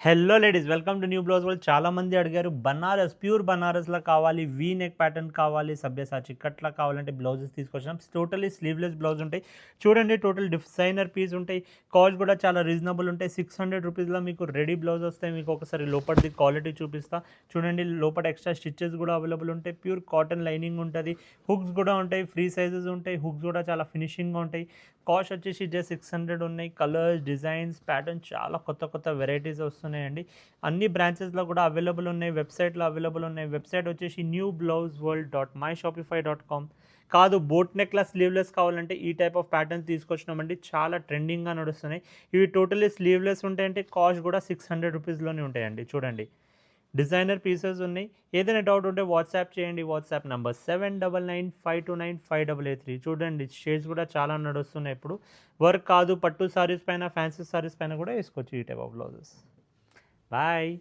Hello ladies, welcome to new blouse world. చాలా మంది అడిగారు బనారస్, ప్యూర్ బనారస్‌లా కావాలి, వీ నెక్ ప్యాటర్న్ కావాలి, సభ్యసాచి కట్‌లా కావాలంటే బ్లౌజెస్ తీసుకొచ్చినాం. టోటల్లీ స్లీవ్‌లెస్ బ్లౌజ్ ఉంటాయి. చూడండి, టోటల్ డిజైనర్ పీస్ ఉంటాయి. కాస్ట్ కూడా చాలా రీజనబుల్ ఉంటాయి. 600 రూపీస్‌లో మీకు రెడీ బ్లౌజ్ వస్తాయి. మీకు ఒకసారి లోపటిది క్వాలిటీ చూపిస్తా. చూడండి, లోపల ఎక్స్ట్రా స్టిచెస్ కూడా అవైలబుల్ ఉంటాయి. ప్యూర్ కాటన్ లైనింగ్ ఉంటుంది. హుక్స్ కూడా ఉంటాయి, ఫ్రీ సైజెస్ ఉంటాయి. హుక్స్ కూడా చాలా ఫినిషింగ్‌గా ఉంటాయి. కాస్ట్ వచ్చేసి జస్ట్ 600 ఉన్నాయి. కలర్స్, డిజైన్స్, ప్యాటర్న్ చాలా కొత్త కొత్త వెరైటీస్ వస్తున్నాయండి. అన్ని బ్రాంచెస్లో కూడా అవైలబుల్ ఉన్నాయి. వెబ్సైట్లో అవైలబుల్ ఉన్నాయి. వెబ్సైట్ వచ్చేసి newblouseworld.myshopify.com. కాదు, బోట్ నెక్లా స్లీవ్లెస్ కావాలంటే ఈ టైప్ ఆఫ్ ప్యాటర్న్స్ తీసుకొచ్చినామండి. చాలా ట్రెండింగ్గా నడుస్తున్నాయి. ఇవి టోటలీ స్లీవ్లెస్ ఉంటాయంటే కాస్ట్ కూడా 600 రూపీస్లోనే ఉంటాయండి. చూడండి, డిజైనర్ పీసెస్ ఉన్నాయి. ఏదైనా డౌట్ ఉంటే వాట్సాప్ చేయండి. WhatsApp number 7995295883. చూడండి, షేడ్స్ కూడా చాలా నడుస్తున్నాయి ఇప్పుడు. వర్క్ కాదు, పట్టు సారీస్ పైన, ఫ్యాన్సీ సారీస్ పైన కూడా వేసుకోవచ్చు ఈ టైప్ ఆఫ్ బ్లౌజెస్. బాయ్.